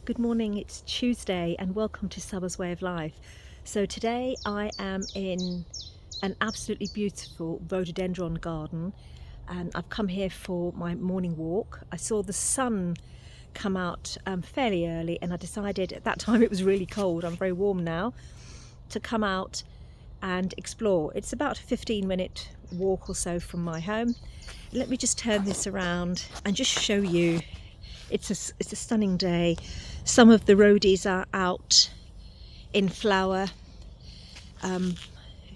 good morning. It's Tuesday and welcome to Summer's Way of Life. So today I am in an absolutely beautiful rhododendron garden and I've come here for my morning walk. I saw the sun come out fairly early and I decided at that time it was really cold, I'm very warm now, to come out and explore. It's about a 15-minute walk or so from my home. Let me just turn this around and just show you. It's a stunning day. Some of the rhodies are out in flower. As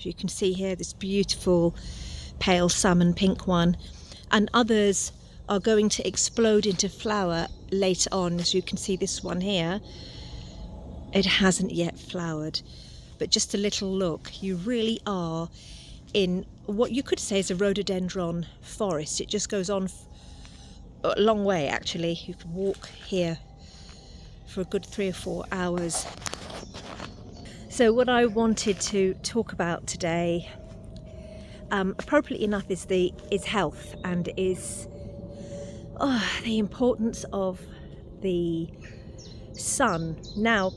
you can see here, this beautiful pale salmon pink one, and others are going to explode into flower later on. As you can see, this one here, it hasn't yet flowered, but just a little look, you really are in what you could say is a rhododendron forest. It just goes on a long way actually. You could walk here for a good 3 or 4 hours. So what I wanted to talk about today, appropriately enough, is health and is the importance of the sun. Now,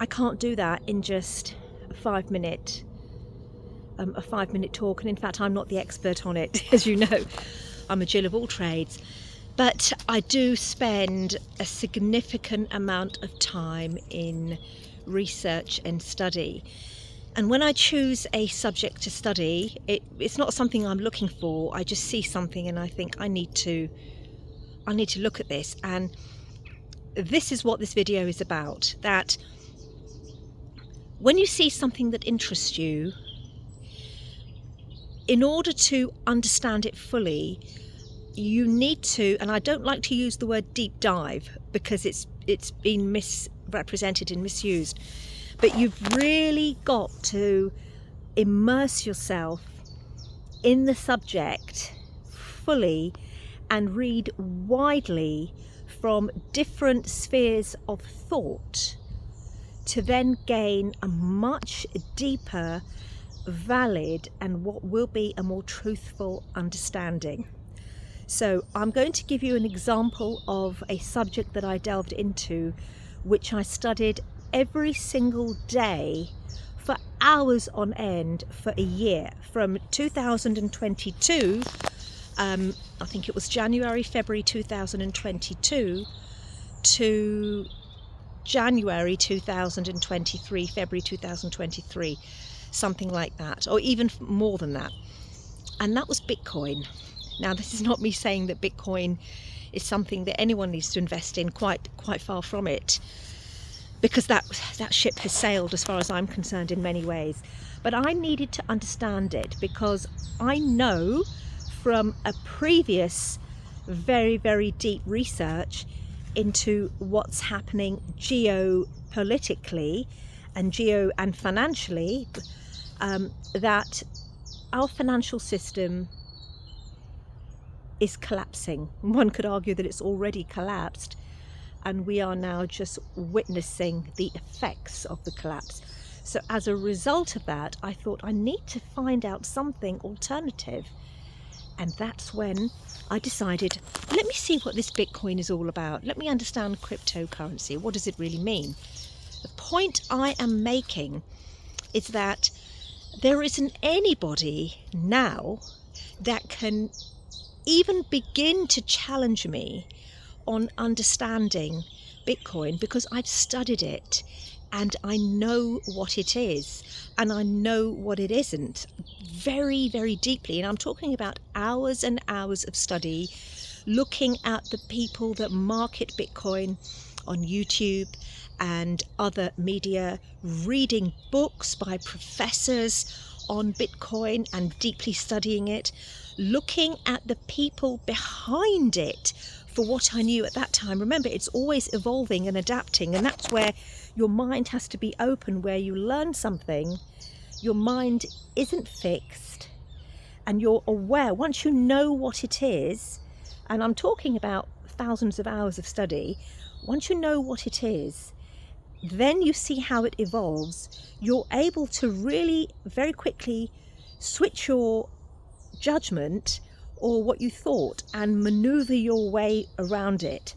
I can't do that in just a 5-minute talk, and in fact I'm not the expert on it, as you know. I'm a Jill of all trades, but I do spend a significant amount of time in research and study. And when I choose a subject to study, it's not something I'm looking for. I just see something and I think I need to look at this. And this is what this video is about, that when you see something that interests you, in order to understand it fully, you need to, and I don't like to use the word deep dive because it's been misrepresented and misused, but you've really got to immerse yourself in the subject fully and read widely from different spheres of thought to then gain a much deeper, valid, and what will be a more truthful understanding. So I'm going to give you an example of a subject that I delved into, which I studied every single day for hours on end for a year, from 2022, I think it was January, February 2022 to January 2023, February 2023, something like that, or even more than that. And that was Bitcoin. Now, this is not me saying that Bitcoin is something that anyone needs to invest in, quite far from it, because that ship has sailed as far as I'm concerned in many ways. But I needed to understand it because I know from a previous very, very deep research into what's happening geopolitically and financially, that our financial system is collapsing. One could argue that it's already collapsed, and we are now just witnessing the effects of the collapse. So as a result of that, I thought I need to find out something alternative. And that's when I decided, let me see what this Bitcoin is all about. Let me understand cryptocurrency. What does it really mean? The point I am making is that there isn't anybody now that can even begin to challenge me on understanding Bitcoin, because I've studied it and I know what it is and I know what it isn't very, very deeply. And I'm talking about hours and hours of study, looking at the people that market Bitcoin on YouTube and other media, reading books by professors on Bitcoin and deeply studying it, looking at the people behind it for what I knew at that time. Remember, it's always evolving and adapting, and that's where your mind has to be open. Where you learn something, your mind isn't fixed and you're aware. Once you know what it is, and I'm talking about thousands of hours of study, once you know what it is, then you see how it evolves. You're able to really very quickly switch your judgment or what you thought and maneuver your way around it.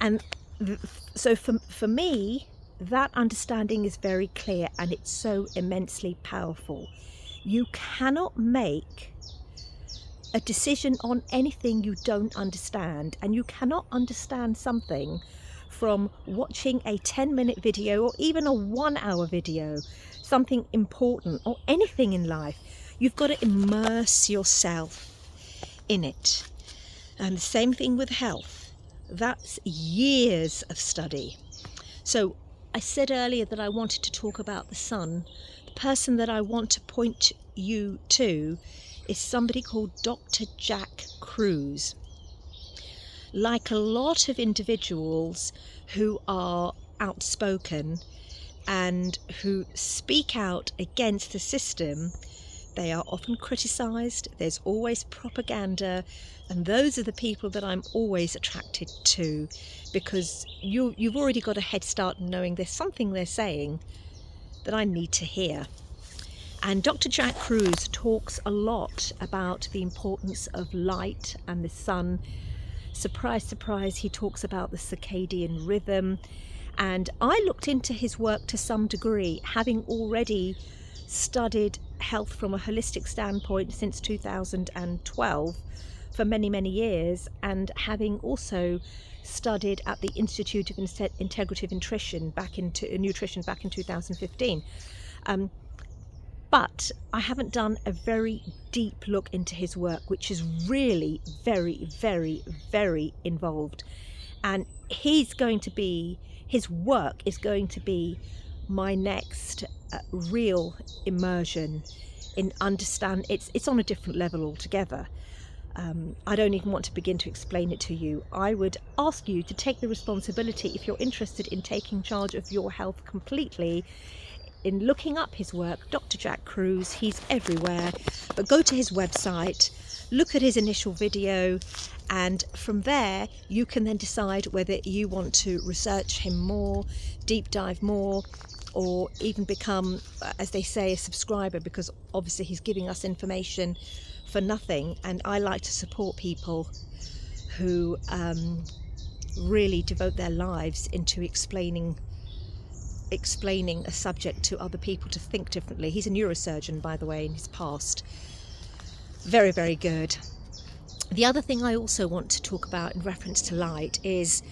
And so for me, that understanding is very clear, and it's so immensely powerful. You cannot make a decision on anything you don't understand, and you cannot understand something from watching a 10-minute video or even a 1-hour video, something important or anything in life. You've got to immerse yourself in it. And the same thing with health. That's years of study. So I said earlier that I wanted to talk about the sun. The person that I want to point you to is somebody called Dr. Jack Kruse. Like a lot of individuals who are outspoken and who speak out against the system, they are often criticised. There's always propaganda, and those are the people that I'm always attracted to, because you've already got a head start in knowing there's something they're saying that I need to hear. And Dr. Jack Kruse talks a lot about the importance of light and the sun. Surprise, surprise, he talks about the circadian rhythm. And I looked into his work to some degree, having already studied health from a holistic standpoint since 2012 for many, many years, and having also studied at the Institute of Integrative Nutrition back in 2015. But I haven't done a very deep look into his work, which is really very, very, very involved. And his work is going to be my next real immersion in understand. It's on a different level altogether. I don't even want to begin to explain it to you. I would ask you to take the responsibility, if you're interested in taking charge of your health completely, in looking up his work. Dr. Jack Kruse, he's everywhere, but go to his website, look at his initial video, and from there you can then decide whether you want to research him more, deep dive more, or even become, as they say, a subscriber, because obviously he's giving us information for nothing. And I like to support people who really devote their lives into explaining a subject to other people to think differently. He's a neurosurgeon, by the way, in his past. Very, very good. The other thing I also want to talk about in reference to light is,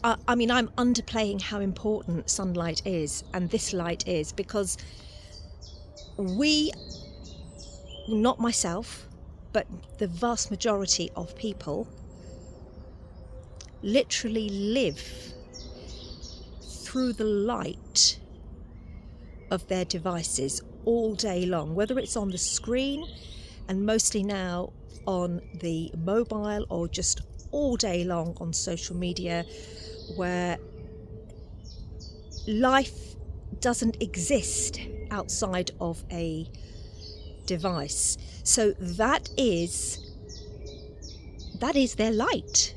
I'm underplaying how important sunlight is, and this light is, because we, not myself, but the vast majority of people literally live through the light of their devices all day long, whether it's on the screen and mostly now on the mobile, or just all day long on social media, where life doesn't exist outside of a device. So that is their light.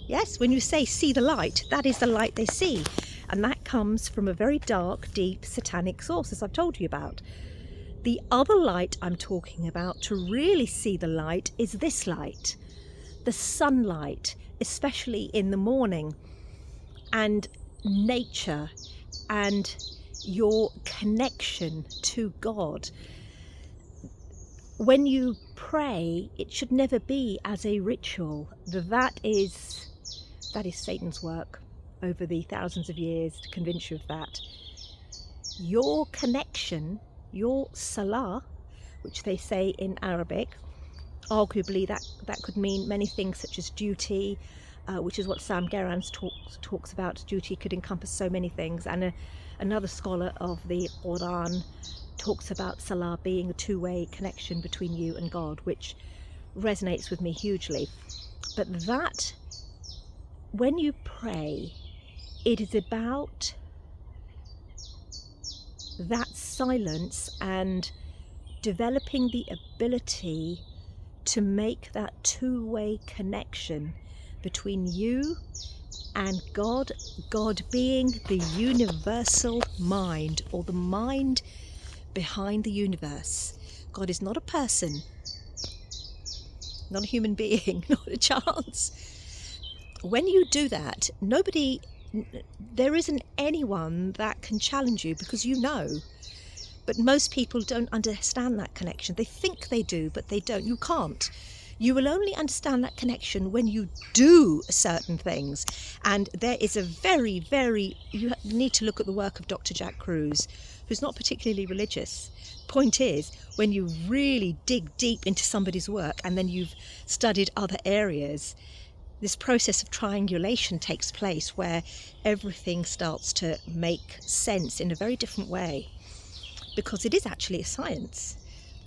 Yes, when you say see the light, that is the light they see. And that comes from a very dark, deep, satanic source, as I've told you about. The other light I'm talking about, to really see the light, is this light, the sunlight, especially in the morning, and nature, and your connection to God. When you pray, it should never be as a ritual. That is Satan's work over the thousands of years to convince you of that. Your connection, your salah, which they say in Arabic, arguably that could mean many things, such as duty, which is what Sam Gerrans talks about. Duty could encompass so many things. And another scholar of the Qur'an talks about salah being a two-way connection between you and God, which resonates with me hugely. But that, when you pray, it is about that silence and developing the ability to make that two-way connection between you and God, God being the universal mind, or the mind behind the universe. God is not a person, not a human being, not a chance. when you do that, there isn't anyone that can challenge you, because you know. But most people don't understand that connection. They think they do, but they don't. You can't. You will only understand that connection when you do certain things. And there is a you need to look at the work of Dr. Jack Kruse, who's not particularly religious. Point is, when you really dig deep into somebody's work and then you've studied other areas, this process of triangulation takes place where everything starts to make sense in a very different way, because it is actually a science.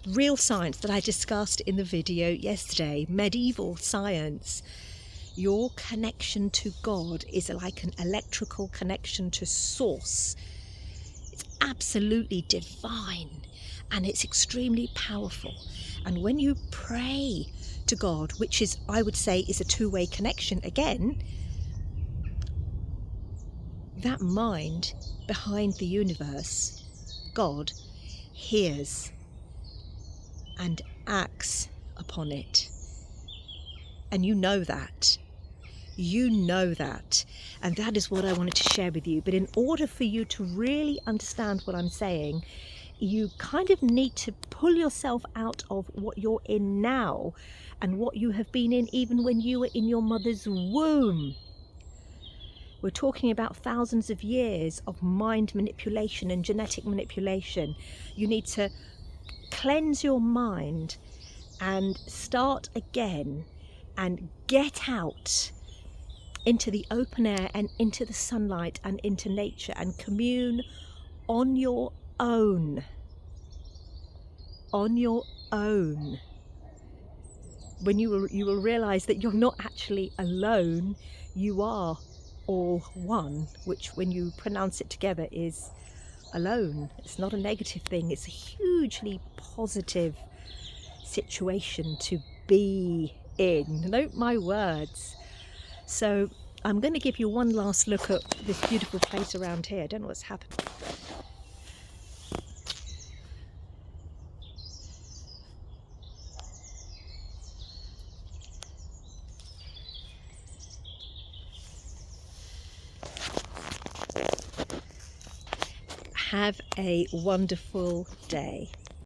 Real science that I discussed in the video yesterday, medieval science. Your connection to God is like an electrical connection to source. It's absolutely divine and it's extremely powerful. And when you pray to God, which is, I would say, is a two-way connection again, that mind behind the universe, God, hears and acts upon it. And you know that. You know that. And that is what I wanted to share with you. But in order for you to really understand what I'm saying, you kind of need to pull yourself out of what you're in now and what you have been in even when you were in your mother's womb. We're talking about thousands of years of mind manipulation and genetic manipulation. You need to cleanse your mind and start again and get out into the open air and into the sunlight and into nature and commune on your own. On your own. When you will realize that you're not actually alone, you are all one, which when you pronounce it together is alone. It's not a negative thing, it's a hugely positive situation to be in. Note my words. So I'm going to give you one last look at this beautiful place around here. I don't know what's happened. Have a wonderful day.